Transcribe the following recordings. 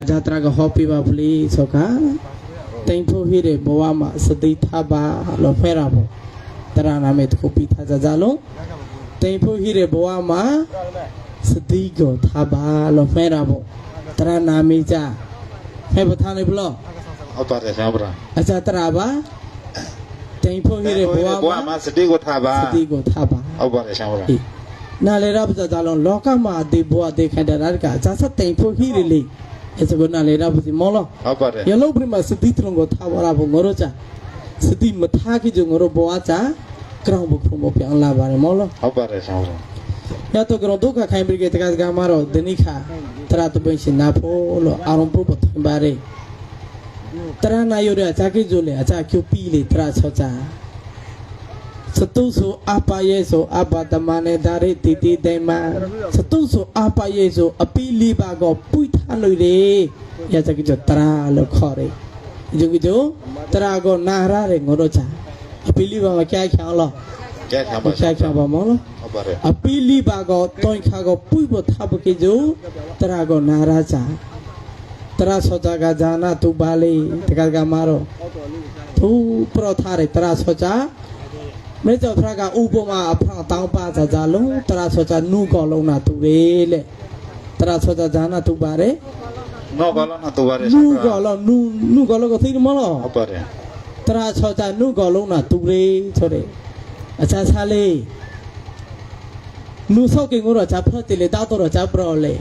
Jatra ka hopi ba pli soka thankful hire bawa ma sati thaba lo phera bo tara name kopi tha jalo thankful hire bawa ma sati ko thaba lo phera bo tara name ja he ba tha le blo apa deh sabra acha tara ba thankful hire bawa ma sati ko thaba apa deh sabra na le ra ba jalo loka ma de bawa de khanda ra ka ja sa thankful hire le ऐसे बोलना ले रहा बस मौला ये लोग प्रेम सिद्धि तुरंग था वाला वो गौरव चा सिद्धि मथा की जो गौरव बोआ चा कराऊं बुकरों में प्यार ला बारे मौला या तो करो दो का खाई बिरके तक का मारो दनी खा तरा तो बेंची ना पोलो आरंभ पर बारे तरा ना योरे अच्छा की जो ले अच्छा क्यों पी ले तरा सोचा Setusu apa yeso apa tamane dari titi dema setusu apa yeso api liba go puita loire ya jadi jo tera lo kore jo tera go nara re ngorocha api liba ma kya kya lo kya ba mo lo api liba go toin kha go pui bo thab ke jo tera go nara cha tera socha ga jana tu bale tegal ga maro tu pro thare tera socha mấy cháu thà cả u bông mà phẳng tao ba giờ giờ luôn tara cho cha nu cỏ lông na tu về lệ tara cho cha cha na tu ba đấy nu cỏ lông na tu ba đấy nu cỏ lông nu cỏ lông có thấy không lo tara cho cha nu cỏ lông na tu về cho đấy cha cha lệ nu sau khi ngồi rồi cha phật thì lệ tao rồi cha bro lệ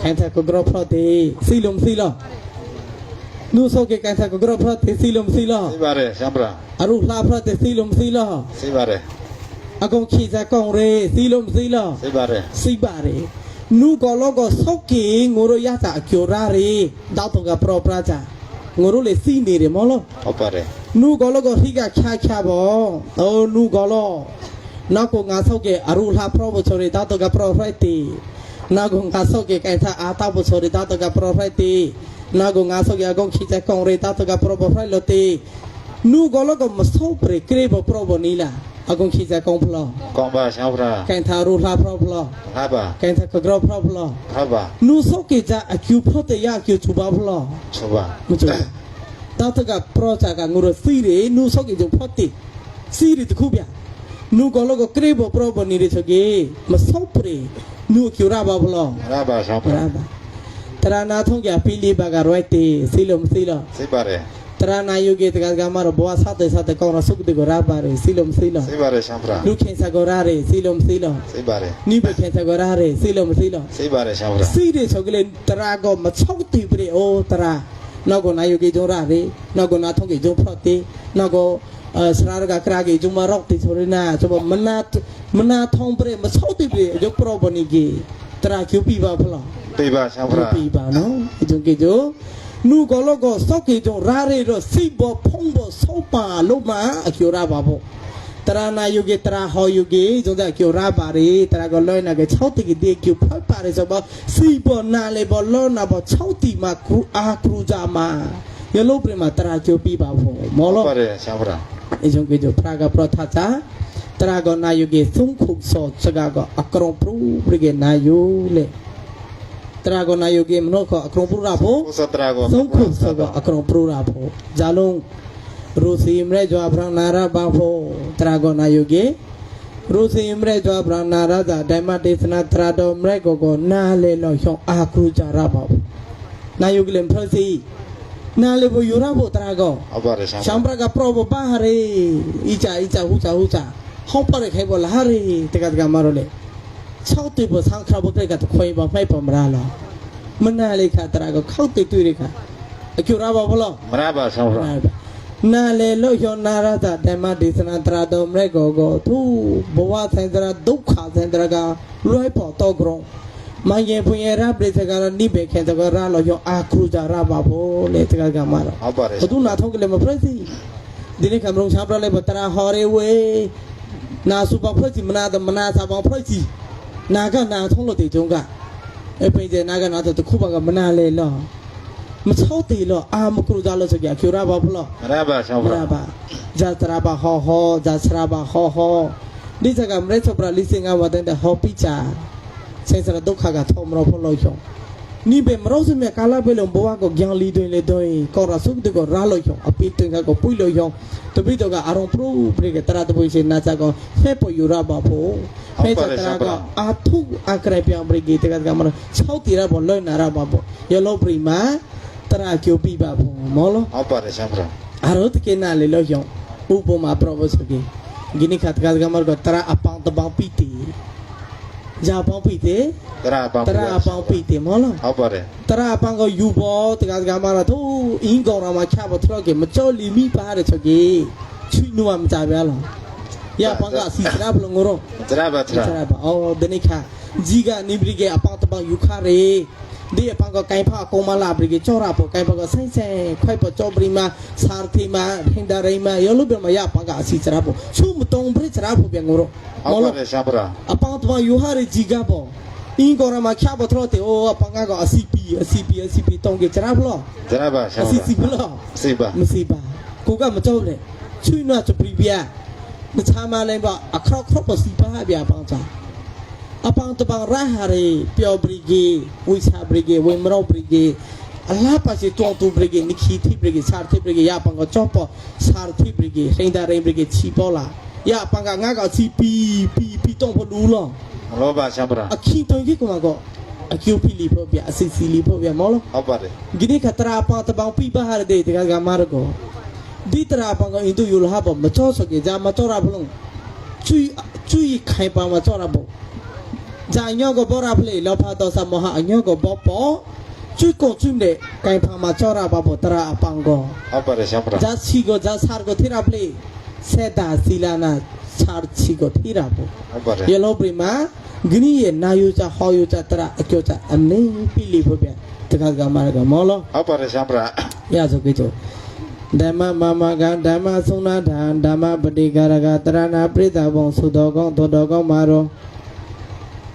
khán giả có bro phật thì xì lo nu sau khi khán giả có bro phật thì xì lo xí ba đấy sabra aru la phật thì xì lo xí ba đấy Akong kita kong re silom silo sibare nu kalau kau soki ngoro ya tak kiorari datang ke pro praja ngoro le sini re malo apa deh nu kalau kau higa kya bo oh nu kalau nak kau ngasau ke aru la pro bocori datang ke pro prati nak kau ngasau ke kaisa ata bocori datang ke pro prati nak kau ngasau ke akong kita kong re datang ke pro prati loti nu kalau kau masuk pre krebo pro bonila Akong kita kong plo. Kong ba sabra. Kain tharu la pro plo. Apa? Kain thak kagro pro plo. Apa? Nu sok kita akyu pro te ya akyu chuba plo. Chuba. Muncul. Tahu tak pro cakap ngurus siri nu sok itu pro te. Siri tu kubya. Nu kalau kau krebo pro bani de coge masuk pre. Nu akyu raba plo. Raba sabra. Raba. Terana thong ya pilih bagar waite silom silo. Sibare. Terana yogi tegas gamar bawa sate kau rasuk de gorabare silom silo. Sibare sabra. Nu kensa gorare silom silo. Sibare. Ni kensa gorare silom silo. Sibare sabra. Siri chogle terago macau tibri oh tera. Nago na yogi jorare. Nago na thong jom prati. Nago serarga keragi jom marok ti sorina. Coba menat thong bre macau tibri jom pro bonigi. Tera kyupi ba pula. Piba sabra. Piba no. Jom kejo. Nu kalau kau soki jom rare ro sibo pongbo sopa loma akiora babo. Tera na yogi tera ho yogi jom dah akiora bari tera kau loy na ke chauti ke dia kiu pal bari soba sibo na le bolo na bo chauti ma kru jama. Ya lo prima tera kiu pi babo. Molo. Pare sabra. Jom kejo praga prothacha tera kau na yogi sungkuk so jaga kau akrong pru pergi na yule. Terago na yogi menoko akrong pru rapo sungkuk soga akrong pru rapo jalung rusi imre jo abrang nara bapo terago na yogi rusi imre jo abrang nara da daima desna trado imre gogo na le lo hyong akru jara bapo na yogi lem prasi na le bo yurapo terago shambra ka probo bahare icha hucha hopare khai bo lahare tekat ga marole Sau tu pun sang kerap berkata kata kau ibu mai pemerala, mana lekah teraga kau tu lekah, aku raba pula. Meraba sabra. Na le lo yon narada dema di sana terado mereka go tu bawa sendera dukha sendera ka luai po togrong, mungkin punya rab le segala ni beken segala lo yon akru jara babo le segala gamar. Betul nak tahu kele mapresi. Dini kamrong sabra le betara hore we, na suba presi mana sabang presi. Naga na thong lo ti jong ka pe je naga na to khu ba ga mana le lo ma chau ti lo a ma kru ja lo so ya kyu ra ba plo Raba sabra. Raba ja tra ba ho ja sra ba ho ni ja ga mre chopra li singa wa den de ho pi cha sai sra dukha ga thom ro plo yo ni be maro se me kala be lo boa ko gyang li doin le doin ko ra suk de ko ra lo yong api tin ka ko pui lo yong to bi to ka arong pro pre ke tara to pui se na cha ko he po yu ra ba pho he cha tara ko a thu a kre pyang pre ke te ka ma chau ti ra bo lo na ra ba bo yo lo pri ma tara kyo pi ba pho mo lo ဟုတ်ပါတယ်ဆရာဘုရား aro te ke na le lo yong u po ma pro bo so ke gini khat ka ma ko tara apang ta bang pi ti ja bang pi te တရားပေါင်း tara apang pi te mo lo ဟုတ်ပါတယ် tara apang ko yu bo te ka ma la to in ko ra ma kha bo thro ke ma cho li mi pa de so ke chui nu ma cha bya lo ya pang ka si tra blo ngoro တရားပါတရား tra ba oh de ni kha ji ga ni bri ke apang ta bang yu kha re de apang ko kai pha ko ma la bri ke cho ra bo kai pha ko sai sai khoi bo cho bri ma sar thi ma hin da rai ma yo lu be ma ya pang ka si tra bo chu mu tong bri tra bo bya ngoro ဟုတ် mo ပါ lo တယ်ဆရာဘုရား apang ta bang yu ha re ji ga bo in ko ra ma kha bo thro te oh apang ka ko acp tong ke tra blo တရားပါဆရာဘု acp ရား blo စိတ်ပါ မရှိပါကိုကမကြောက်နဲ့ချွိနွားချပရီပြမချမနိုင်ပါအခရောက်ခရပစီပါပြပေါင်းစားအပေါင်းတပေါင်းရဟာရီပျော်ပရီကေဝိချာပရီကေဝိမရောပရီကေအလားပါစီတောတူပရီကေနိခီတီပရီကေစာတိပရီကေရပန်ကချောပေါ်စာတိပရီကေစိန်တာရိန်ပရီကေချီပေါ်လာရပန်ကငါကစီပီတုံဖလူလော မလို့ပါဆရာဘုရား အခီတုံကြီးကမကောအကျူပီလီဖို့ပြအစီစီလီဖို့ပြမောလို့ ဟုတ်ပါတယ် gini katra apa tabang pi bahar de tiga gamar ko di tera apa ko itu yul ha bo ma cho so ke ja ma cho ra blong chui khai pa ma cho ra bo ja nyo ko bo ra ple lo pha to sa mo ha nyo ko bo po chui ne kai pha ma cho ra ba bo tera apa ko ဟုတ်ပါတယ်ဆရာဘုရား ja si ko ja sar ko thira ple seta silana sar chi ko thira bo ဟုတ်ပါတယ် yellow prima gini ye na yu cha ho yu cha tera akyo cha amne pi li pho pya tiga gamar ko mo lo ဟုတ်ပါတယ်ဆရာဘုရား ရဆိုကြည့်ဓမ္မမမကဓမ္မသုံးနာထံဓမ္မပฏิကာရကတရဏပရိသဘုံသုတော်ကောင်းသောတော်ကောင်းမှာရော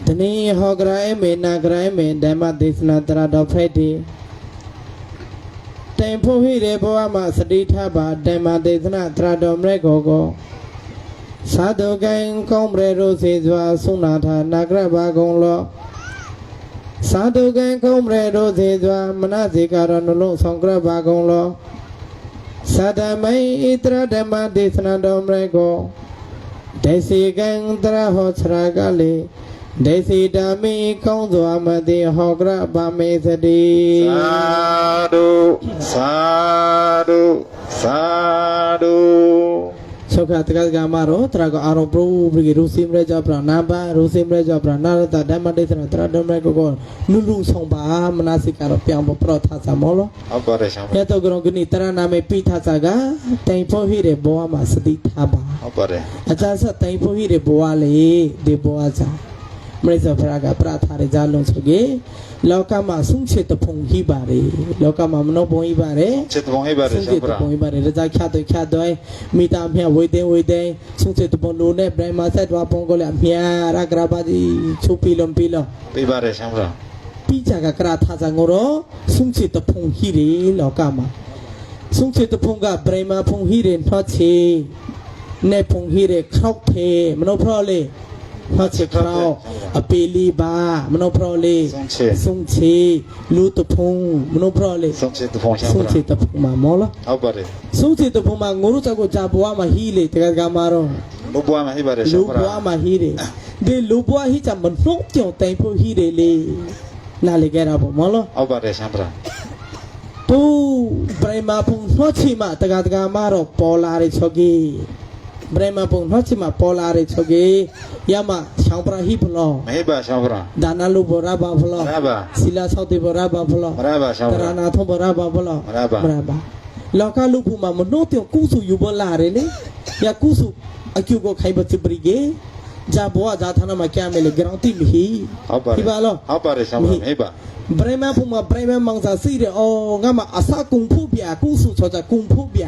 တနည်းဟောကြရဲမေနာကြရဲမေဓမ္မဒေသနာတရတော်ဖက်တီတိုင်ဖို့ဟိရေဘဝမှာစတိထပါဓမ္မဒေသနာတရတော်မြဲကိုသာဓုကံကောင်းရေရိုစေစွာသုံးနာထနာကြရပါကုန်လောသာဓုကံကောင်းရေရိုစေစွာမနစေကာရနှလုံးဆောင်ကြရပါကုန်လောသာဓမိန်ဣတရဓမ္မဒေသနာတော်မြဲကိုဒေစီကံတရဟောချရာကလေဒေစီဓမ္မိကောင်းစွာမတိဟောကြပါမေသတိ သာဓုသာဓုသာဓု ဆုခတက္ကကမရောတရကအာရုံပရုပရိရုစိမရကြပရနာပါရုစိမရကြပရနာရတဓမ္မဒေသနာတရတော်မြဲကိုလူလူဆောင်ပါမနစိကတော့ပြောင်းဖို့ပရထသမောလော ဟုတ်ပါတယ်ဆရာဘု ရ ရား တော့ကရောကနိတရနာမေပိထသကတိုင်ဖို့ဟိတဲ့ဘောမှာစတိထားပါ ဟုတ်ပါတယ် အချာဆက်တိုင်ဖို့ဟိတဲ့ဘောလေဒီဘောစားမရိစဖရာကပရထာရကြလုံးဆိုကေလောကမှာဆုံချေတဖုန်ဟိပါလေလောကမှာမနောဘုံဟိပါလေ ချစ်တော်ဟိပါတယ်ဆရာဘုရား ဘုံပါရရကြခတ်တော့မိတာမြဝေတဲ့ဆုံးစစ်တဘလုံးနဲ့ဗြဟ္မာဆက်တော်ပုံကိုလည်းမြာရကရပါတိချုပ်ပီလုံး ပြပါတယ်ဆရာဘုရား ပြီးကြကကရထာဇံကိုတော့ဆုံးစစ်တဖုန်ဟိရေလောကမှာဆုံးစစ်တဖုန်ကဗြဟ္မာဖုန်ဟိရေထွတ်ချေနဲ့ဖုန်ဟိရေခောက်ဖေမနောဖရောလေထွတ်ချေခောက်အပီလီပါမနောဖရောလေဆုံးချေလူတဖုန်မနောဖရောလေ ဆုံးချစ်တော်ဆရာဘု ဆုံး ရား ချေတဖုန်မှာမောလား ဟုတ်ပါတယ် ဆုံးချေတဖုံမှာငိုတို့ချက်ကိုဂျာဘွားမှာဟီးလေတကယ်ကမာတော့ လူပွားမှာဟိပါတယ်ဆရာ လူ ဘု ဘွား ရား မှာဟီးတယ်ဒီလူဘွားဟီးချမနှုတ်ကြောင်တိုင်ဖို့ဟီးတယ်လေလာလေကြတာပေါ့မလို့ ဟုတ်ပါတယ်ဆရာဘုရား တူပရိမာဖုံနှောချီမှာတကယ်ကမာတော့ပေါ်လာရချောကြီးပရိမာဖုံနှောချီမှာပေါ်လာရချောကြီးရမချောင်းပရဟိဖလော မဟိပါဆရာဘုရား ဒါနလူဘောရဘာဖလော မရပါ စီလာဆောက်တေဘောရဘာဖလော မရပါဆရာ တ ဘု ရ ရား နာထုံဘောရဘာဖလော မရပါ မရပါလောကလူဖုံမှာမနှုတ်တောင်ကုစုယူဘောလာရလေရကုစုအကျုကိုခိုင်ပတိပရိကေဂျာဘောဂျာသနာမှာကျမ်းမယ်လေဂရောင်တိမဟီ ဟုတ်ပါတယ် ဒီပါလို့ ဟုတ်ပါတယ်ဆရာဘုရားမဟိပါ ဗရမဖုံမှာဗရမမောင်စာစီတယ်အော်ငါမအစကုံဖုပြကုစုချောချကုံဖုပြ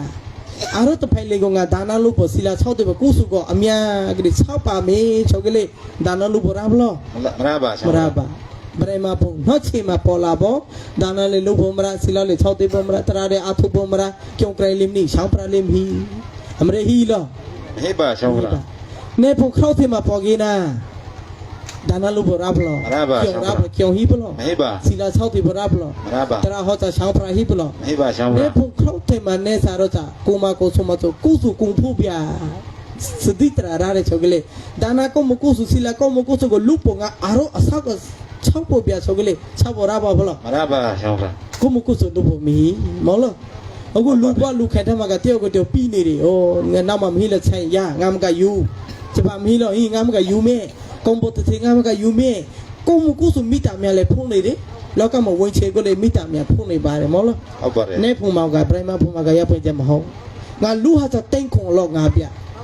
အာရတဖိုင်လေကငါဒါနာလို့ပေါ်စီလာ6တဲ့ကုစုကိုအမြန်ကလေး6ပါမေချောကလေးဒါနာလို့ပေါ်ရမလို့ မရပါဆရာ မ ဘု ရ ရား ပါဗရမဖုံနှောချေမှာပေါ်လာပေါ်ဒါနာလေလို့ပေါ်မလားစီလာလေ6တဲ့ပေါ်မလားတရာတဲ့အထုပေါ်မလားကျုံကလေးလိမနီရှောင်းပရလိမဟီအမရဟီလော မဟိပါဆရာဘုရား နေဖုံခောက်သေးမှာပေါ်ကြီးနာ ဒါနလို့ဘောရဖလောကျော်ရဖလောကျော်ဟိဖလော မေပါ စီလာ6တိဘောရဖလော မရပါ တရာဟောတာရှောင်းဖရာဟိဖလော မေပါရှောင်း နေ ပါ ဖုန်ခောက်တယ်မနဲ့စားတော့တာကိုမကိုဆိုမတော့ကုစုကုံဖူပြစတိတရာရတဲ့ချုပ်ကလေးဒါနာကောမကုစုစီလာကောမကုစုကိုလူပုံကအာရောအဆောက်က6ပေါ်ပြချုပ်ကလေး6ဘောရပါဖလော မရပါရှောင်းပါ ကိုမကုစုတို့ဖို့မီမောလို့အခုလူပွားလူခဲတဲ့မှာကတယောက်ကိုတယောက်ပြီးနေတယ်ဩငါနောက်မှမီးလက်ဆိုင်ရငါမကယူချပါမီးလို့ငါမကယူမဲကွန်ပိုတစီငါမကယူမဲကိုမကုစုမိတာများလဲဖုံးနေတယ်လောကမှာဝင်ချေကိုလေမိတာများဖုံးနေပါတယ်မောလို့ ဟုတ်ပါတယ် နေဖုံမောင်ကပရိမဖုံမောင်ကရပွင့်ချက်မဟုတ်ငါလူဟာจะတိန်ခုံလောက်ငါပြ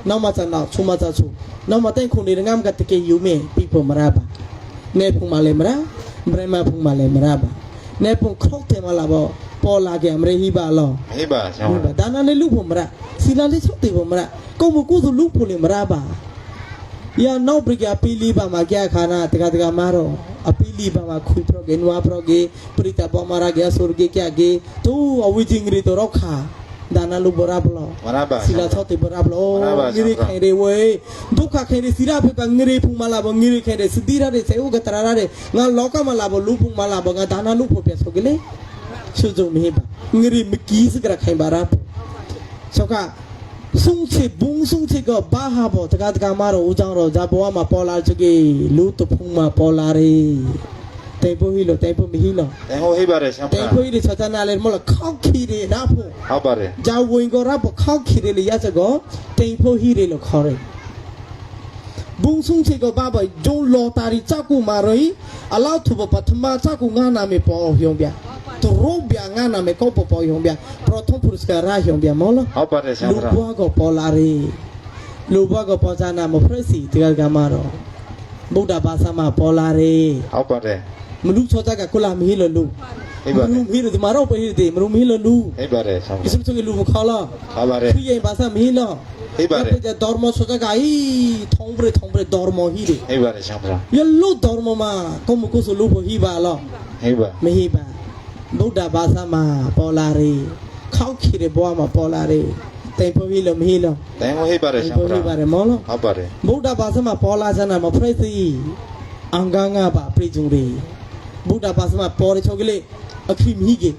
နောက်မှจะနောက်ချုံမจะချုံနောက်မှတိန်ခုံနေငါမကတကယ်ယူမဲပြီးဖို့မရပါနေဖုံမလဲမရပရိမဖုံမလဲမရပါနေဖုံခောက်တယ်မလားပေါ့ပေါ်လာကြမရဟိပါလော မေပါရှောင်းပါ ဒါနာလေးလူဖို့မရစီလာလေးချုပ်တယ်ဖို့မရကိုမကုစုလူဖို့လေမရပါရနောက်ပရိကပီလီပါမှာကြာခါနာတကတကမာတော့အပီလီပါမှာခွေပရောကေနွားပရောကေပရိတာပေါ်မာရာကေဆိုရကေကြကေသူအဝိဂျင်းရီတော့ခါဒါနာလူဘရဘလော မရပါ စီလာချုပ်တယ်ဘရဘလောငရီခိုင်ရေဝေဒုက္ခခိုင်ရေစီရာဖကငရီဖူမလာဘငရီခိုင်ရေစတိရတဲ့စေဥကတရာတဲ့ငါလောကမလာဘလူဖူမလာဘငါဒါနာလူဖို့ပြဆိုကေလေချူဇုံမေးပါငရီမကီးစကရခိုင်ပါရာဆောကဆုံချေဘုံဆုံချေကဘာဟာဘောတကတကမာတော့ဦးကြောင်းတော့ဇာဘဝမှာပေါ်လာချကေလူတဖုံမှာပေါ်လာရေတေပိုဟီလိုတေပိုမဟီလို တဲဟိုဟိပါတယ်ရှောင်း တေ ပါ ပိုဟီချချနာလေမလို့ခောက်ခီရေနာဖို့ ဟုတ်ပါတယ် ဂျာဝင်ကောရဘခောက်ခီရေလေရစကောတေပိုဟီရေလို့ခေါ်တယ်ဘုံဆုံချေကဘာဘဂျုံလောတာရီချကူမာရီအလောက်သူပထမချကူငါနာမေပေါ်ဟျုံပြသူရောပြငါနာမေကောပေါ်ဟျုံပြပရထုံပရစကရာဟျုံပြမောလို့ ဟုတ်ပါတယ်ရှောင်း လူ ပါ ဘွားကပေါ်လာရီလူဘွားကပေါ်ချနာမဖရစီတကယ်ကမှာတော့ဗုဒ္ဓဘာသာမှာပေါ်လာရီ ဟုတ်ပါတယ် မလူချောတကကုလာမီလလူ ဟိပါတ မ ယ် လူမီလဒီမာရောပဟိတေမလူမီလလူ ဟိပါတယ်ရှောင်း ကိစမစကလူမခါလာ ဟုတ်ပါတယ် ခရီးရင်ဘာသာမီလ ဟိပါတယ် ကျဒေါ်မောချောတကအိထုံးပရဒေါ်မောဟီရီ ဟိပါတယ်ရှောင်းပါ ယလူဒေါ်မောမှာကုမကုစလူဘဟီဘာလော ဟိပါ မဟီဘာဗုဒ္ဓဘာသာမှာပေါ်လာရီခောက်ခီရဘွားမှာပေါ်လာရီတိုင်ဖိုဟီလမဟီလော တဲဟိုဟိပါတယ် တိုင် ရှောင်း ဖိုဟီ ပါ ပါတယ်မောလော ဟုတ်ပါတယ် ဗုဒ္ဓဘာသာမှာပေါ်လာစနာမဖရိစီအင်္ဂငါပါပြိဂျုံရီဗုဒ္ဓဘာသာမှာပေါ်ရချုပ်ကလေးအခီမီကေ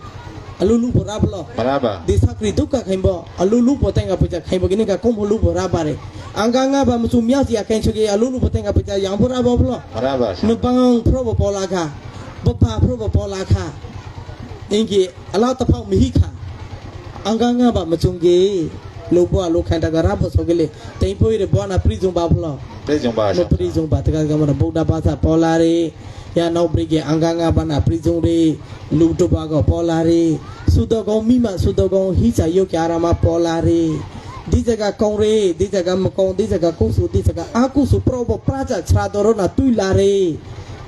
အလူလူဘရာဘလော မရပါ ဒီစကရီဒုက္ခခိုင်ဘောအလူလူပတဲ့ငါပကြခိုင်ဘကိနေကကုံဘလူဘရာပါတယ်အင်္ဂငါပါမစုမြစီအခိုင်ချုပ်ကအလူလူပတဲ့ငါပကြရောင်ဘရာဘောဘလော မရပါရှော န င်း ပန်းဖရောပေါ်လာခါဘပဖရောပေါ်လာခါအင်ကြီးအလောက်တဖောက်မဟိခါအင်္ဂငါပါမချုံကေလောဘလောခန္ဓာကရာဘဆိုကလေးတိမ်ဖိုးရဘောနာပရိဇုံပါဖလော ပြေကြုံပါ မ ရှောင်း ပရိဇုံပါတကယ်ကမဗုဒ္ဓဘာသာပေါ်လာရီရနောက်ပရိကေအင်္ဂငါပါနာပရိဇုံရီလူတဘာကပေါ်လာရီသုတကောင်မိမသုတကောင်ဟိစာယုတ်ကြရမှာပေါ်လာရီဒီစကကောင်ရီဒီစကမကောင်ဒီစကကုစုဒီစကအာကုစုပရောပပရာချခြာတော်နာတူလာရီ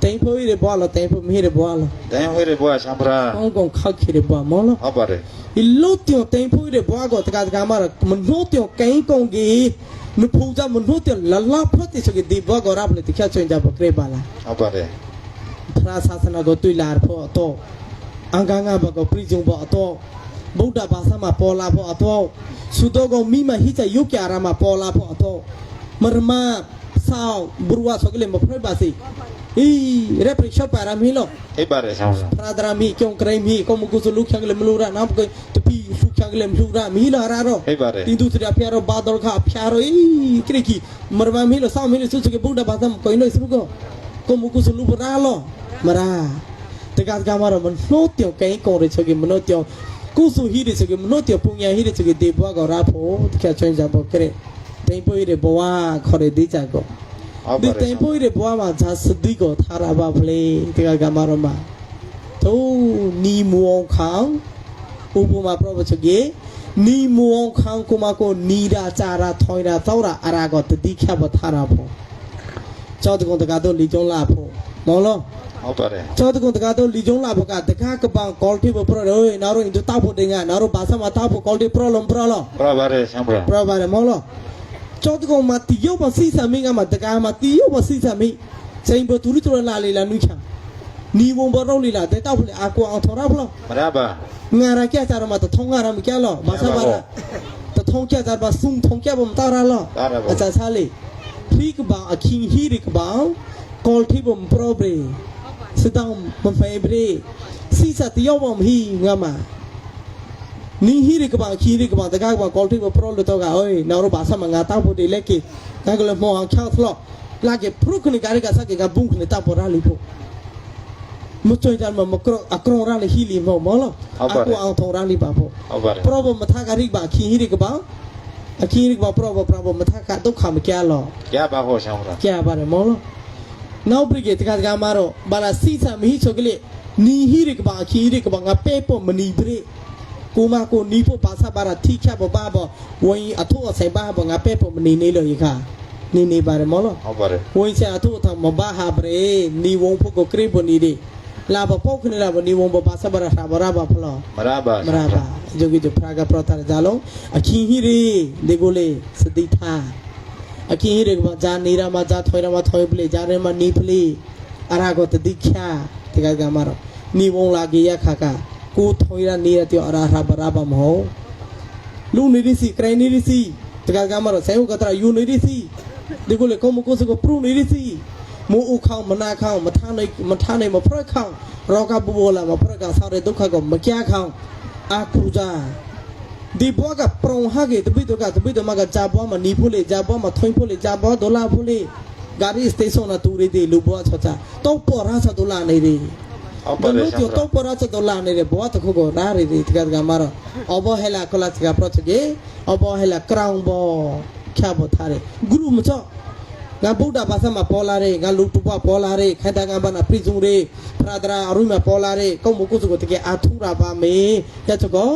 တိမ်ဖိုးရဘောလာတိမ်ဖိုးမဟိရဘောလာ တဲဟိုဟိဘွားရှောင်းပါ ကောင်းကောင်းခောက်ခိရဘောမောလား ဟုတ်ပါတယ် ဒီလို့တောင်တိမ်ဖိုးရဘောကတကတကမှာမနိုးတောင်ကိန်းကောင်ကြီးမဖူးကြမနိုးတောင်လလဖတ်တိစကဒီဘောကရပ်လက်တချချွင်ကြပကရေပါလား ဟုတ်ပါတယ် พระศาสนาก็ตุยลาพออตออังกางาบก็ปริจงบ่อตอဗုဒ္ဓဘာသာမှာပေါ်လာဖို့အတော့သုတောကမိမဟိချယုတ်ကြရမှာပေါ်လာဖို့အတော့မရမဆောင်းဘရဝါဆိုကလေးမဖွဲ့ပါစေအေးရပရိရှပါရမီလော ဟိပါတယ်ရှောင်းပါ ပရာဒရာမီကျုံကရိမီကမကုစလုခက်ကလေးမလူရာနောက်ကိုတပီစုခက်ကလေးမလူရာမီလာရာတော့ ဟိပါတယ် တင်သူစရဖျားတော့ဘာတော်ခဖျားတော့အေးခရခီမရမမီလောဆောင်းမီလောစုစကဗုဒ္ဓဘာသာကိုင်းလို့စရုကောကမကုစလုပရာလောမရာတကကမှာတော့မနှိုးတောင်ကိန်းကုန်ရချေမနှိုးတောင်ကုစုဟိရချေမနှိုးတောင်ပုံညာဟိရချေဒေဘွားကရာဖို့တကချွင်ကြဖို့ကရဲတိမ်ပွေးရဘဝခေါ်ရသေးကြကော ဟုတ် ဒီ ပါတ တိ ယ် မ်ပွေးရဘဝမှာဇာစတိကိုထားရပါဖလေတကကမှာတော့မှာသူနီမောင်ခေါင်ဥပမာပြပချေနီမောင်ခေါင်ကမကိုနီရာချာရာထောင်ရာသောရာအရာကိုတတိခဘထားရဖို့ကျောင်းတကုံတကတော့လီကျုံးလာဖို့မောင်လို့ ဟုတ်ပါတယ် ကျောင်းတကုံတကတော့လီကျုံးလာဖို့ကတကားကပန်ကော်တီဘပရရောနာရောအင်တတောက်ဖို့တင်ကနာရောဘာသာမတောက်ဖို့ကော်တီပရလုံးပရလုံး ပြပါတယ်ရှောင်းပါ ပရပါတယ်မောင်လို့ကျောင်းတကုံမှာတီရုပ်မစီစမင်းကမှာတကားမှာတီရုပ်မစီစမင်းချိန်ဘတူရီတော်လာလေလာနုချာနီဝံဘရောလီလာတဲ့တောက်ဖလေအကွာအောင်ထော်ရဖလို့ မရပါ ငါရကြကြရမှာတထုံးငါရမကြလို့ဘာသာပါလားတထုံးကြကြပါစုံထုံကြပါမတာရလို့ တာရပါ အချာချာလေးဖိကဘာအခင်းဟီရိကဘာ กอลที่ผมโปรเบรสตองมันเฟเบรซีสัตยอมฮีงามานี่ฮีริกบังคีริกบังแต่ก็บังกอลที่ผมโปรเลยตัวก็เอ้ยนารบาสมังงาตั้งพอดีเล็กกี่นั่นก็เลยมองข้าวทลอกลากเก็บพรุกในการที่การสักการบุ้งในตั้งพอราลิโพมุจอยจันมันมกรอักรองราลิฮีลิมมอลอักวางทองราลิบาโพ ဟုတ်ပါတယ် โปรบมาทักการิกบังคีริกบังคีริกบังโปรบมาทักการตุกขามแก่หล่อ ရပါဖို့ဆောင်ဖရာ แก่บ้านมอลနောက်ပြည့်တကကမာတော့ဘာလာစီစာမီချိုကလေးနီဟီရကဘာခီရကဘာငါပဲပေါ်မနီပရိကိုမကိုနီဖို့ပါစပါရာထိချပ်ပါဘောဝင်းအထုအဆိုင်ပါဘောငါပဲပေါ်မနီနေလို့ရခနေပါတယ်မောလို့ ဟုတ်ပါတယ် ဝင်းချအထုအထမဘာဟာပရေနီဝုံဖို့ကိုကရိပနီဒီလာဘပေါက်ခနေလာဘနီဝုံပါစပါရာသာဘရာဘာဖလော မရပါ မရာပါဂျိုဂီဂျပရာကပရတာကြလုံးအခင်းဟီရီဒီကိုလေစတိထားအခင်းဟီရီကဂျာနေရာမှာဂျာထွေရာမှာထွေပလေဂျာရဲမှာနီပလေအရာကိုတတိချာတကကမှာတော့နီဝုံလာကေရခါကကိုထွေရာနေရတဲ့အရာဟာဘရာဘာမဟုတ်လူနေရစီကရိုင်းနေရစီတကကမှာတော့ဆဲဟုတ်ကတရာယူနေရစီဒီကိုလေကောမကိုစကိုပရုနေရစီမိုးဥခေါမနာခေါမထားနိုင်မဖရက်ခေါရောကဘူဘောလာမဖရက်ကဆောက်တဲ့ဒုက္ခကိုမကြခေါအာခူဇာဒီဘောကပရုံဟာကေတပိတော့ကတပိတော့မကဂျာဘောမနီဖူလေဂျာဘောမထွင်းဖူလေဂျာဘောဒေါ်လာဖူလေဂါရီစတေးရှင်းနာတူရီဒီလူဘောချောချာတော့ပေါ်ရာဆဒေါ်လာနေရီ ဟုတ်ပါတ လူ ယ်ဆောင်ဖရာ တော့ပေါ်ရာဆဒေါ်လာနေတယ်ဘောတခုကိုရာရီဒီတကကမာရောအဘောဟဲလာကလတ်ကပရိုချေအဘောဟဲလာကရောင်ဘောချဘောထားတယ်ဂရုမချောငါဗုဒ္ဓဘာသာမှာပေါ်လာတဲ့ငါလူတူပေါ်လာတဲ့ခိုင်တာကံဘာနာပြည့်စုံတဲ့ဖရာဒရာအရုမှာပေါ်လာတဲ့ကောက်မကုစုကိုတကယ်အာထူရာပါမေတချကော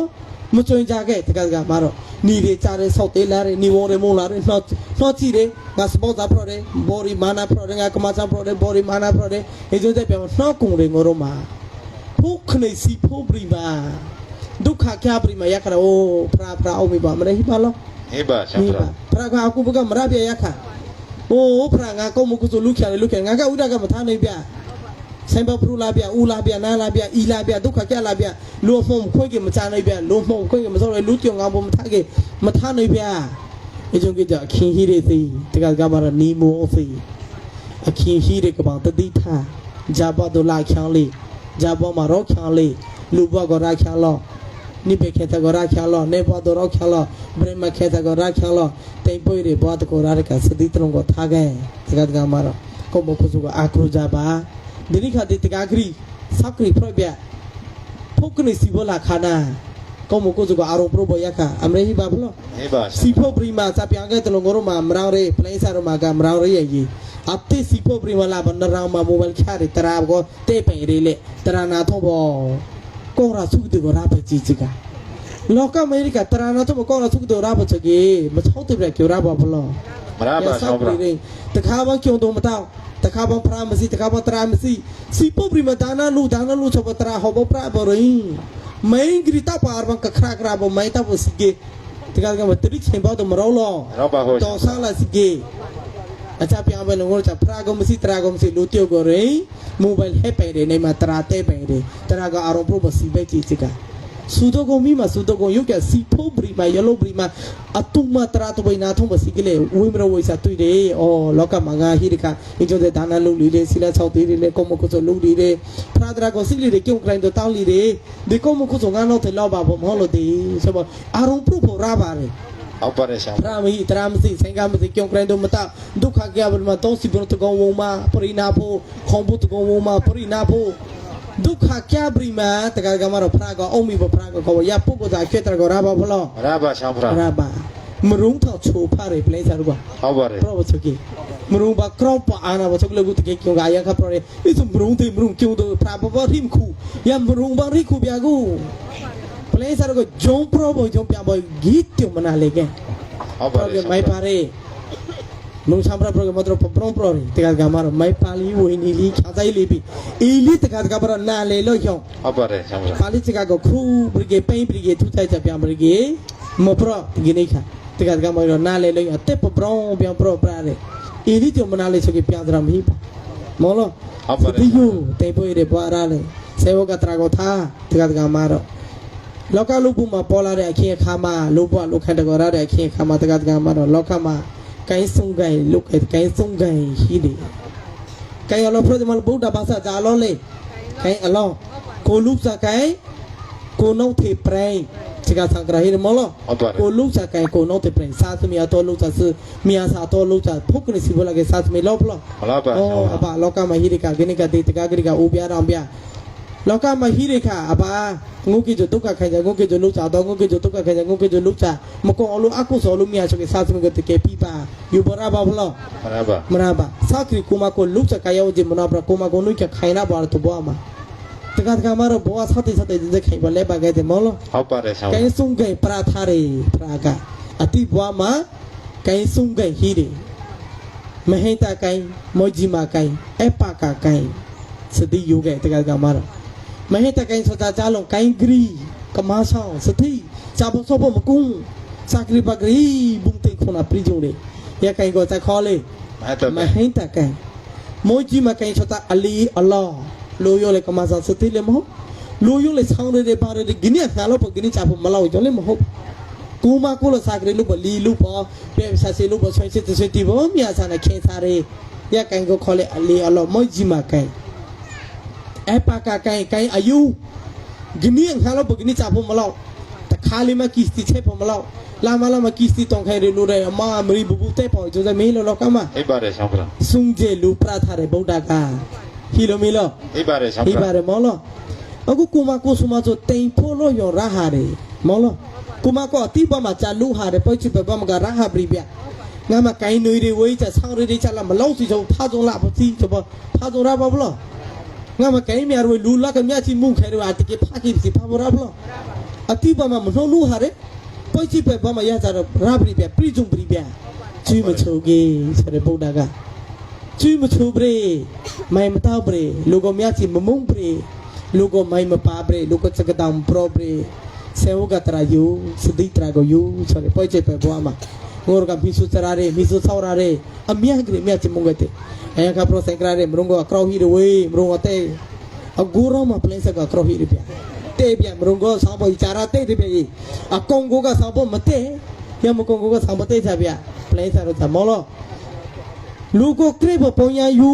မချွင်ကြခဲ့တကကမှာတော့ညီတွေကြားတဲ့ဆောက်သေးလာတဲ့ညီဝရမုံလာတဲ့နှောကြည့်တယ်ငါစပေါ်တာပရိုတဲ့ဘော်ရီမာနာပရိုတဲ့ငါကမချာပရိုတဲ့ဘော်ရီမာနာပရိုတဲ့ဒီကျတဲ့ပြောနှောကုံတွေငိုတော့မှာဖုခနေစီဖိုးပရိမာဒုက္ခကြပရိမာရခရောဖရာအောင်မိပါမရဟိပါလော ဟေးပါဆောင်ဖရာ ဖရာကအခုဘကမရပြရခโอ้พระงาก็มุกุสุลุแขงงาก็อุดากะมทาနေပြဆိုင်ဘပရူလာပြဦးလာပြနာလာပြဤလာပြဒုက္ခကြလာပြလူမှုံခွင့်ကမချနိုင်ပြလူမှုံခွင့်ကမစောရလူကြုံငါဘမထားကေမထားနိုင်ပြအကျုံကကြအခင်းဟီရစီတကကဘာရနီမိုအစီအခင်းဟီရကဘာတတိထားဂျာဘဒလာချောင်းလေးဂျာဘမရောချောင်းလေးလူဘကရာချောင်းလောနိဘေခေတကရာချောင်းလောနေဘဒရောချောင်းလောဗရမခေတကရာချောင်းလောတိမ်ပွေတွေဘောတကောရာကစတိတလုံးကိုထားခဲ့တကကမှာတော့ကိုမခုစုကအာခရူကြပါဒီနိခတိတကဂရီစကရီဖရပြဖုတ်ကနေစီဘလာခနာကိုမခုစုကအာရုံပရဘယခအမရေဘာဖလို့ ဟေးပါ စီဖို့ပရိမာစပြန်ခဲ့တလုံးကိုရမှာမရောရဲပလိုင်းစာရမှာကမရောရဲကြီးအတေစီဖို့ပရိမာလာဘနရောင်မှာမိုဘိုင်းချရတရာကိုတေးပင်ရီလေတရာနာထုံးဘောကိုရာစုတူကိုရာပဲကြည့်ကြကလောကအမေရိကတရာနာထုံးကိုရာစုတူရာပဲချကေမချောက်တဲ့ကြောရာဘာဖလို့ မရပါဆောင်ဖရာ တခါဘကျုံတော့မတော့တခါဘဖရာမစီတခါဘတရာမစီစီပုပရိမဒါနာလူချဘတရာဟောဘပရာဘရင်မိုင်းဂရီတာပါဘကခရာခရာဘမိုင်းတာဘစီကေတခါကမတရိချင်ဘောတော့မရောလော ရပါဖို့ တော့ဆာလာစီကေအချပြဘလုံးကိုချဖရာကမစီတရာကမစီလူတယောကိုရင်မိုဘိုင်းဟက်ပဲနေမှာတရာတဲပဲနေတရာကအာရုံပရဘစီပဲကြည့်ချကစုတော့ကိုမိမစုတော့ကိုရုပ်ကစီဖိုးပရိမယလိုပရိမအတုမတရာတပိနာထုံးပစီကလေးဝိမရဝိစာတွေ့တယ်အော်လောကမှာငါဟိရကအင်ဂျိုတဲ့ဒါနလုံလီလေးစီလာ6သေးလေးကိုမကုစလုံလီလေးဖရာဒရာကိုစီလီလေးကျုံကလိုင်းတော့တောင်းလီလေးဒီကိုမကုစငါတော့တယ်လောက်ပါဘောမဟုတ်လို့ဒီဆိုတော့အာရုံပရဖို့ရပါတယ် ဟုတ်ပါတယ်ဆောင် พระมีตรามสิสังฆามสิเกี่ยวกับดมตะดุขะแกบมาต้องสิบตะกงวงมาปรินาโพของบุตกงวงมาปรินาโพดุขะแกบริมาตะกะกะมาพระก็องค์มีพระก็ยาปุปตะเกตระก็ราบพลอ မရပါဆောင်ဖရာ ราบมรุงทอโชพาเรเพลซารุบ ဟုတ်ပါတယ် เพราะว่าสกิมรุงบะครอบปานาบสกเลกุตะเกเกี่ยวกายะครับเพราะนี่สมรุงติมรุงเกี่ยวตัวพระบะริมคูยามรุงบะริคูเปียกูเพลซารุก็จงเพราะบ่จงเปียบ่กีติมนาเลเก ဟုတ်ပါတ Program ယ် mai pare nung sampra program matro prom pro ri tekat gamar mai pali wo ini li khazai li bi ili tekat gamar na le lo yong ဟုတ်ပါတယ်ဆောင်ဖရာ pali chika ko khu brige pain brige thu chai cha pyam brige mo pro gini kha tekat gamar na le lo yong te prom pyam pro pra re ili tyo mana le so ke pyam dra mi pa mo lo ဟုတ်ပါတယ် ti yu te poi re bwa ra le sewo ka tra ko tha tekat gamar လောကလူပုမှာပေါ်လာတဲ့အခင်အခါမှာလူဘလူခန့်တကောရတဲ့အခင်အခါမှာတကတကမှာတော့လောကမှာကိုင်းစုံကိုင်းလုကိုင်းစုံကိုင်းရှိတယ် ไก่อลอพระจะมาบุตรภาษาจาล้อเลยไก่อลอโกลูกจะไก่โกน้องเทปแรงสิกาสังกระหินมอลโกลูกจะไก่โกน้องเทปแรงซาสมีอาตัวลูกจะซื้อมีอาสาตัวลูกจะพุกนิสิบุลาเกซาสมีลบล้อ မလားပါ โอ้อปะโลกามาฮิริกากินิกาติตกากริกาอูเปียรามเปียโลกามาฮิริกาอปะงูกิจุตุกะไข่จะงูกิจุลูกจะตัวงูกิจุตุกะไข่จะงูกิจุลูกจะมกองอลูอากุสอลูมีอาชเกซาสมีกติเกปีปาอยู่บราบาพลอ မလားပါ မနာပါစာခရီကူမကိုလူချကာယောဂျင်မနာပရကူမကိုနုချခိုင်နာပါတော့ဘောမှာတကတကမတော့ဘောစတဲ့တဲ့ခိုင်ပါလဲပါခဲ့တယ်မောလို့ ဟုတ်ပါတယ်ဆောင်း ကိုင်းဆုံကဲပရာထားရပရာကအတိဘွားမှာကိုင်းဆုံကဲဟီရမဟိတကိုင်းမောကြီးမကိုင်းအပကကိုင်းစတိယောကဲတကတကမတော့မဟိတကိုင်းဆိုတာကြားလုံးကိုင်းဂရီကမဆောင်စတိဇာဘဆောဘမကုန်းစာခရီပဂရီဘုံတိခုနာပရိဂျုံလေရကိုင်းကိုစခေါ်လေ မဟတ် မဟိတကန်မိုးကြီးမကန်ချတာအလီအလောလိုယောလေကမဆာစတိလေမဟုတ်လိုယောလေဆောင်းရတဲ့ပါရတဲ့ဂိနိခါလို့ပဂိနိချဖို့မလောက်ကြောလေမဟုတ်ကူမကိုလစာကလေးလို့ပလီလို့ပေါ်ပြဆာစီလို့ပဆွေးစစ်ဆွေးတီဘောမြာဆာနဲ့ခင်စားရရကန်ကိုခေါ်လေအလီအလောမိုးကြီးမကန်အပကကန်အယူဂိနိခါလို့ပဂိနိချဖို့မလောက်တခါလေးမကီစတီချက်ဖို့မလောက်လာမလာမကီစတီတောင်ခဲရလို့တဲ့အမအမရီဘူဘူတဲ့ပေါ်ကျိုးစမင်းလို့ကမ အေးပါတယ်ဆောင်းဗျာ စုံကျလူပရထားတဲ့ဗုဒ္ဓကဟီလိုမီလော အေးပါတယ်ဆောင်း ဟီ ဗျာ ပါတယ်မောလောအခုကူမကိုစမဆိုတိန်ဖို့လို့ရောရဟာတယ်မောလောကူမကိုအတိပမှာကြာလူဟာတယ်ပိုက်ချပပမကရဟာပြပြငါမကိုင်းနွေတွေဝေးချဆောင်းရီတွေချလာမလောက်စီဆုံးဖားဆုံးလာပစီချပဖားဆုံးရပါဘလောငါမကိုင်းမြရဝေလူလကမြချီမှုခဲရအတကေဖားကိစီဖားဘရဘလောအတိပမှာမနှုံလူဟာတယ်ပိုက်ချပပမရကြတော့ရပြပြပြကြုံပြပြချီမချိုကေဆိုတဲ့ဗုဒ္ဓက ကျွေးမချိုးပရေမိုင်မတောက်ပရေလူကမြတ်စီမမုံပရေလူကမိုင်မပါပရေလူကစကတံပရောပရေဆေဝကတရာယူစတိတရာကိုယူဆိုရယ်ပိုက်ချက်ပဲဘွားမှာငိုရကမီဆူစရာရေမီဆူဆောရာရေအမြတ်ကလေးမြတ်ချင်မုံကတဲ့အဲကပရောဆိုင်ကရာရေမရုံကအကောက်ဟီရဝေးမရုံအတဲ့ အကူရောမှာပလင်းဆက်ကခရဟီရပြတဲ့ပြမရုံကဆောင်းပေါ်ချာရတဲ့ပြအကောင်ကိုကဆောင်းပေါ်မတဲ့ရမကောင်ကိုကဆောင်းပေါ်တဲ့ချပြပလင်းဆက်တော့မောလို့လူကိုကရိဘပုံရယူ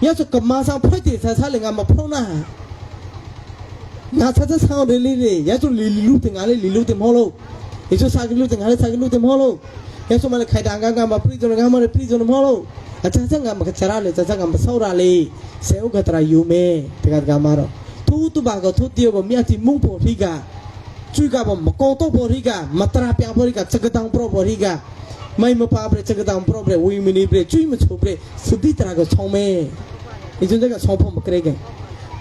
ရစကမဆောင်ဖွဲ့တဲ့ဆဆလငါမဖုံးနာငါဆက်ဆောင်းလေးလေးရစလီလူတင်ငါလေးလီလူတင်မောလို့ရစစာကလူတင်ငါလေးစာကလူတင်မောလို့ရစမလေးခိုင်တန်ကကမပရိဇုံကမပရိဇုံမောလို့အချာချငါမကချရာလေချာချငါမဆောက်ရလေဆေဥကတရာယူမဲတကကမတော့သူတူပါကသူတေဘမြတ်တီမုံပေါ်ထိကကျွေးကဘမကောတော့ပေါ်ထိကမတရာပြပေါ်ထိကစကတံပရောပေါ်ထိကမိုင်မပါပရစကတံပရောပရဝီမီနီပရကျွေးမချိုပရစတိတရာကဆောင်းမဲဒီကျတဲ့ကဆောင်းဖို့မကရဲကန်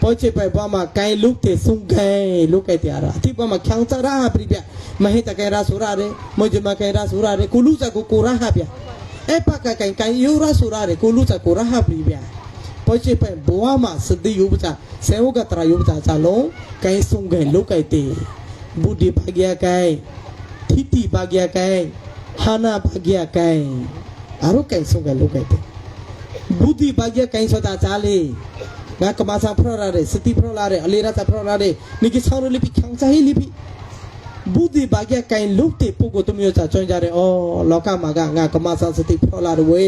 ပေါ်ချေပိုင်ပါမှာကိုင်လုတဲ့ဆုံကိုင်လုကဲ့တရားအတိပါမှာချောင်းစရာပြပြမဟိတကဲရာဆိုရာမွေကြမကဲရာဆိုရာကိုလူစကိုကိုရာဟာပြအပကကိုင်ယူရာဆိုရာကိုလူစကိုရာဟာပြပြပေါ်ချေပိုင်ဘဝမှာစတိယူပစာဆေဝကတရာယူပစာချလုံးကိုင်ဆုံကိုင်လုကဲ့တဲ့ဘုဒ္ဓဘာဂယကိုင်ထိတိဘာဂယကိုင်ဟာနာဘာဂယကိုင်အရုကိုင်ဆုံကိုင်လုကဲ့တဲ့ဘုဒ္ဓဘာဂယကိုင်ဆိုတာချာလေးငါကမဆောင်ဖရရတဲ့စတိဖရလာတဲ့အလေရတာဖရလာတဲ့နိကိဆောင်ရလိပိချောင်းစာဟိလိပိဘုဒ္ဓဘာဂယကိုင်လုတဲ့ပုဂ္ဂိုလ်တမျိုးစာကျွမ်းကြတယ်အော်လောကမှာကငါကမဆောင်စတိဖရလာတဲ့ဝေ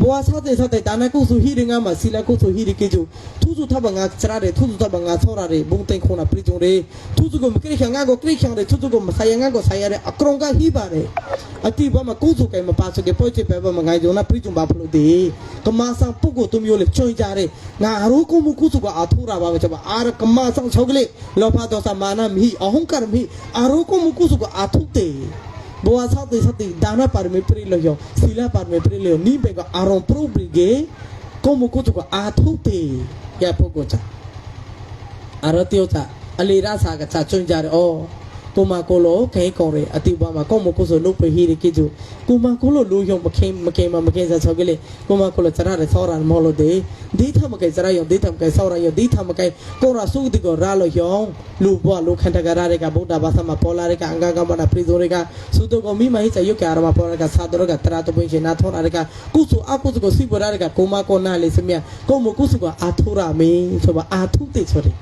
ဘဝဆောက်တဲ့တာနာကုစုဟိရငါမှာစီလာကုစုဟိရကေကျူသူစုထဘငါစရာတဲ့သူစုထဘငါဆောရာတဲ့ဘုံတိန်ခုနာပရိဂျုံတဲ့သူစုကမကရိခငါကိုကရိခတဲ့သူစုကမဆိုင်ငါကိုဆိုင်ရတဲ့အကရုံကဟိပါတယ်အတိဘမကုစုကဲမပါစကေပိုချေပဲဘမငိုင်ဂျုံနာပရိဂျုံပါဖလို့ဒီကမဆောင်ပုဂ္ဂိုလ်တမျိုးလေကျွမ်းကြတဲ့ငါအရုကုမှုကုစုကအထူရာပါပဲချက်ပါအာကမဆောင်ချောက်ကလေးလောဖတော်စာမာနမိအဟုံကရမိအရုကုမှုကုစုကအထုတဲ့ဘဝဆောက်တဲ့စတိဒါနပါရမီပရိလျောစီလာပါရမီပရိလျောနိဘေကအာရုံပရုပရိကေကိုမကုတုကအာထုတေရပုဂ္ဂိုလ်ချာအရတိယချာအလေရစာကချာကျွန်းကြတယ်ဩကိုမကိုလိုခဲကောင်းရအတိဘမှာကိုမကုဆိုလုပဟိရကေကျကိုမကိုလိုလူယုံမခင်မခင်စားချောက်ကလေးကိုမကိုလိုစရရဆောရမောလို့တေဒီထမကဲစရယုံဒီထမကဲဆောရယုံဒီထမကဲကိုရဆုတိကိုရာလို့ယုံလူဘွားလူခန္ဓာကရတဲ့ကဗုဒ္ဓဘာသာမှာပေါ်လာတဲ့ကအင်္ဂကမနာပရိဇောတွေကသုတကိုမိမဟိချယုတ်ကရမှာပေါ်လာတဲ့ကသာတော်ကတရာတပွင့်ရှင်နာထောရတဲ့ကကုစုအကုစုကိုစိပေါ်ရတဲ့ကကိုမကိုနာလေးစမြကိုမကုစုကအာထုရမင်းဆိုပါအာထုတိဆိုတယ်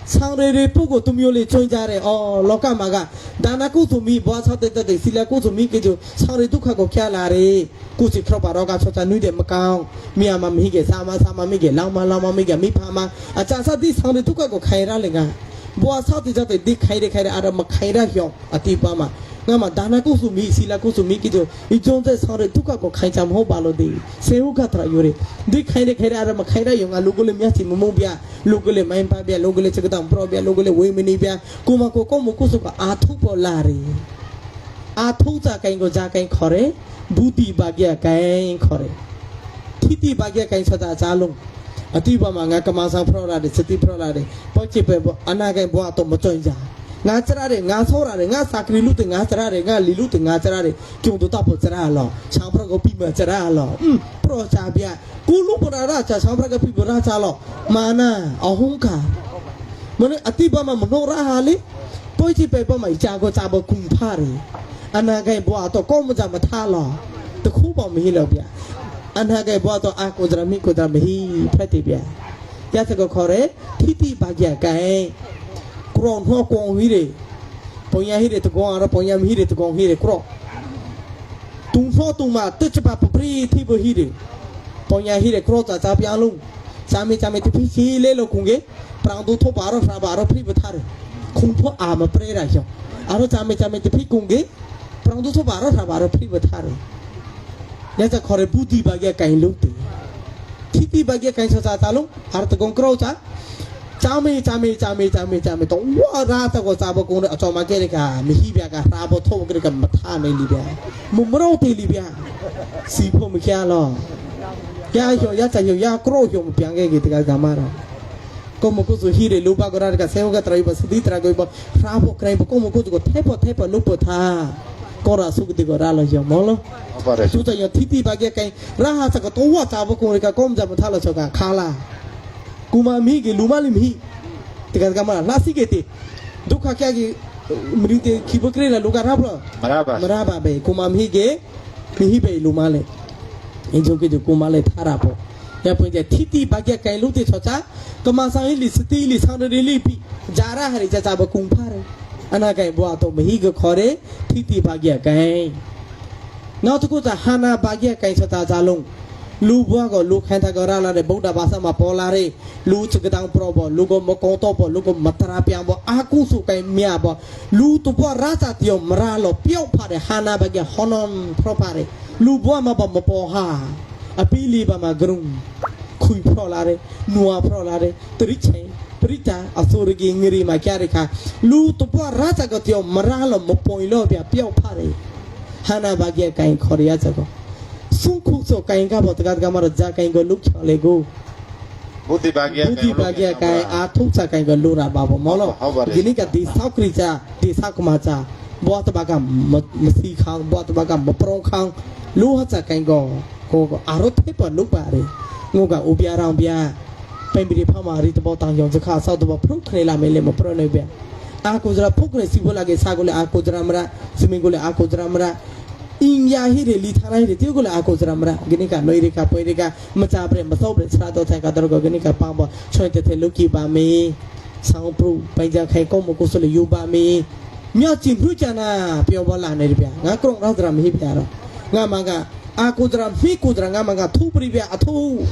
상례를 보고 두묘리 존자래 로카마가 다나 꾸수미 보아서때 실라 꾸수미 그저 상례 독하고 캬라리 꾸지 크로바로가 저자 누이데 마강 미야마 미게 사마 미게 라마 미게 미파마 아자사디 상례 독하고 카이라랭가 보아서때 저때 디 카이레 아라마 카이라 형 아티바마 ngama dana kusumi sila kusumi kijo ijonte sare duka ko khaijam ho balo de sehu ka tra yore di khaire ara ma khaira yonga lugule mya chi mumu bya lugule main pa bya lugule chakdam pro bya lugule wemini bya kuma ko ko mu kusu ka athu po la re athu cha kain ko ja kain khore buti bagya kain khore thiti bagya kain sata cha long ati ba ma nga kama sang pro la de sati pro la de po chi pe ana kain bo ato mo chon ja ngã chả đấy ngã sâu ra đấy ngã sạc đi lúc thì ngã chả đấy ngã lì lúc thì ngã chả đấy chúng tôi tập chả ra lò sáng phải có pin mà chả ra lò pro chả bia cú lúc bữa ra chả sáng phải có pin bữa ra chả lò mà na ở hông cả mà nó ati ba mà nó ra hà li bôi chỉ pe ba mà chả có chả bơ cùng pha đấy anh ha cái bữa to có mà chả mà tha lò tôi khu bảo mình lò bia anh ha cái bữa to à cô ra mình phải thì bia ya sẽ có khó đấy thi ba kia cái kron ho kong hire ponya hire to kong ara ponya hire to kong hire kro tung so tung ma te chapa pri thi bo hire ponya hire kro ta cha pya lung chami ti phi chi le lo kung ge prang du tho baro sa baro pri ba thar khung pho a ma pre ra yo aro chami ti phi kung ge prang du tho baro sa baro pri ba thar ya cha khore buti ba ge kain lung te thi ba ge kain sa ta lung har to kong kro cha chami to wa ra ta ko sa bo kong a choma ke ka mi hi bya ka ra bo tho ke ka ma tha nei li bya mu mro ti li bya si pho mi kya lo ya yo ya cha yo ya kro yo mi pyang ke ti ka ma ra ko mo ko su hi re lu ba ko ra ka se ho ka tra ba sidi tra ko ba ra bo krai bo ko mo ko ko the po lu po tha ko ra su ki ko ra lo yo mo lo su ta yo ti ba ke kai ra ha sa ko to wa sa bo kong ka kom ja ma tha lo so ka kha la kuma mi ke luma li mi tekan kamara nasi ke te dukha kya ki mrite khibakre la luka ra bro maraba be kuma mi ke mi be luma le injo ke jo kuma le thara po ya po je thiti bagya kai lu te chocha kama sang li sti li sang de li pi jara hari cha cha ba kung pha re ana kai bo to mi ke khore thiti bagya kai naw tu ko ta hana bagya kai chata cha long lu bua ko lu khan tha ko ra la de buddha basa ma po la re lu chikdang pro bo lu ko mo ko to bo lu ko matra pyang bo a ku su kai mya bo lu tu bo ra cha tio mra lo pyau pha de hana ba ge honon pro pa re lu bua ma bo mo po ha a pi li ba ma grung khui pro la re nuwa pro la re tri chai prita asuri gi ngiri ma kya re kha lu tu bo ra cha ko tio mra lo mo poi lo pyau pha re hana ba ge kai khoriya cha ko sung khu so kain ka bo takat ka mar ja kain ko luk chale go buti bagya kai a thuk sa kain ko lu ra ba bo mo lo gini ka di sau kri cha di sa kuma cha bo ta ba ka ma si khang bo ta ba ka ma prong khang lu ha cha kain ko a ro the pa lu ba re ngo ka u pya rang pya pai mi ri pha ma ri ta bo tang yong cha kha sau ta bo phuk khne la me le mo pro ne pya a ko jara phuk ne si bo la ke sa ko le a ko jara mra simin ko le a ko jara mra India hiri li thara hiri tiyo ko la ako jara mra gini ka noi rika poi rika macha bre maso bre sra to thai ka dar ko gini ka pang bo choi te the luki ba me sang pru pai ja khai ko mo ko so le yu ba me mya chin phu cha na pyo bo la ne ri pya nga krong ra jara mi pya ro nga ma ga ako jara mi ko jara nga ma ga thu pri pya a thu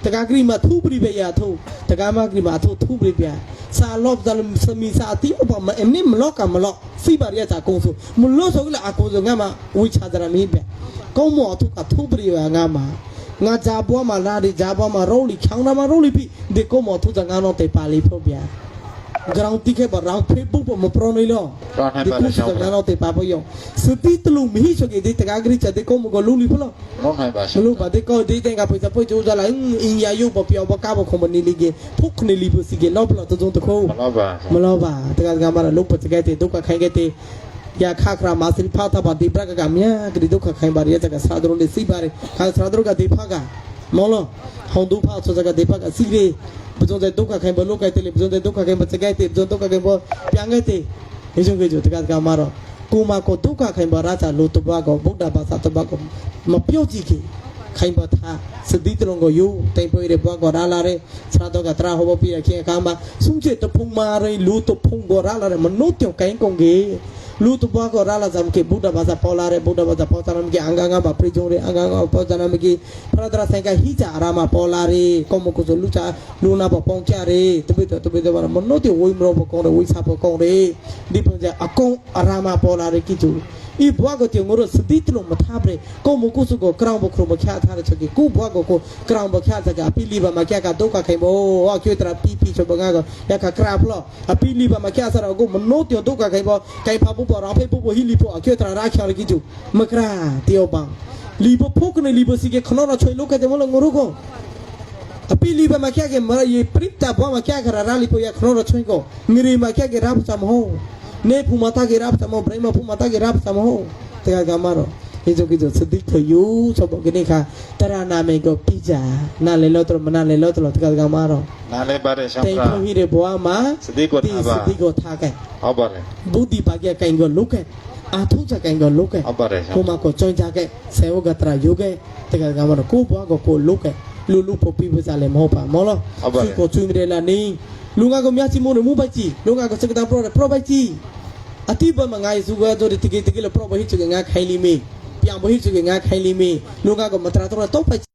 ta ka kri ma thu pri pya ya thu ta ka ma kri ma thu pri pya sa lob dal sami sa ti ba ma em ni mlo ka mlo si ba ya cha kong so mlo so la ako so nga ma wi cha jara mi pya ko mo thu ka thu pri ya nga ma nga ja bo ma la ri ja bo ma ro li khang na ma ro li pi de ko mo thu ja nga no te pa li pho pya grang ti ke ba rang facebook bo mo pro nei lo de ku sa nga no te pa bo yo suti tlu mi so ke de ta ka gri cha de ko mo ko lu li pho lo no hai ba lu ba de ko de ga pa sa po jo ja la in ya yu bo pyo bo ka bo ko mo ni li ge phuk ni li bo si ge lo plo to jong to ko ma lo ba ta ka ma ra lu pa ke te du ka khai ke te ya kha kra ma sri pha tha ba di pra ka mya gri du ka khai ba ri ya ka sa dro le si ba re ka sa dro ka di pha ka mo lo hong du pha so ka di pha ka si re bujong de du ka khai ba lu ka te le bujong de du ka khai ba che ke te bujong du ka khai ba pyang ke te he jong ke jo ta ka ma ro ku ma ko du ka khai ba ra cha lu to ba ko buddha ba sa to ba ko ma pyo ji ke ခိုင်ပသာစတိတလုံးကိုယူတိုင်ပွေရဘွားကိုရာလာရဲစာတော့ကတရာဟောဘပြရခင်အခါမှာစုံချတဖုံမာရဲလူတဖုံကိုရာလာရဲမနုတ်တောင်ကိုင်းကုန်ကြီးလူတဘွားကိုရာလာဇမ်ကေဘုဒ္ဓဘာသာပေါ်လာရဲဘုဒ္ဓဘာသာပေါ်တာနမကေအင်္ဂါငါဘာပရိဂျုံရဲအင်္ဂါငါပေါ်တာနမကေဖရဒရာဆိုင်ကဟိကြအရာမပေါ်လာရဲကောမကုဇလူချာလူနာပေါ်ပေါင်ကြရဲတပိတဘာမနုတ်တဝိမရောပကောရဲဝိစာပကောရဲဒီပုံကြအကောင်အရာမပေါ်လာရဲကိကျူဤဘွားကိုတင်ငိုရစတိတလုံးမထားပြကောမကုစုကိုကရောင်ဘခရမခါထားတဲ့ချက်ကိုဘွားကိုကရောင်ဘခါတဲ့ကအပီလီဘာမကျကဒုက္ခခိုင်ဘောဟောကျွေးတရာပီချဘငါကရခကရာဖလောအပီလီဘာမကျဆရာကိုမနိုတောဒုက္ခခိုင်ဘောကိုင်ဖာပူပေါ်ရာဖေပူဟီလီပိုအကျွေးတရာရာချာလကိကျူမကရာတီယောပန်လီဘဖိုကနေလီဘစီကခနောရချွေလောကတဲ့မလငရုကိုအပီလီဘာမကျကမရယေပရိတာဘောမကျကရာရာလီပိုရခနောရချွေကိုငရီမကျကရာပစမဟောနေဖူမတာကေရာပစမဘရိမဖူမတာကေရာပစမဟောတကကမရောဒီဆိုကိစ္စစတိခယူဆိုဘကနေခါတရနာမေကိုပြကြနာလေလို့တော့မနာလေလို့တော့တကကမရော နာလေပါတယ်ရှမ်း တိတ် ဖရာ ဖူဟိရဘွားမှာ စတိကိုထားပါ စတိကိုထားခဲ့ ဟုတ်ပါတယ် ဘုဒ္ဓဘာကကင်ကိုလုခဲ့အာထုချကင်ကိုလုခဲ့ ဟုတ်ပါတယ်ရှမ်း ကိုမကိုကျွန်းကြခဲ့ဆေဝကတရာယူခဲ့တကကမရောကိုဘွားကိုလုခဲ့လူဖို့ပြီးပစားလေမဟုတ်ပါမောလို့ကိုကျွေးမရလာနေလူငါကိုမြတ်ချီမို့မူပိုက်ကြီးလူငါကိုစကတာပရိုပိုက်ကြီးအတိပမငါယေစုကတော့တကယ်လပရိုပိုက်ကြီးငါခိုင်လီမီပြန်ဘဟိချငါခိုင်လီမီလူငါကိုမတရာတော့တော့ပိုက်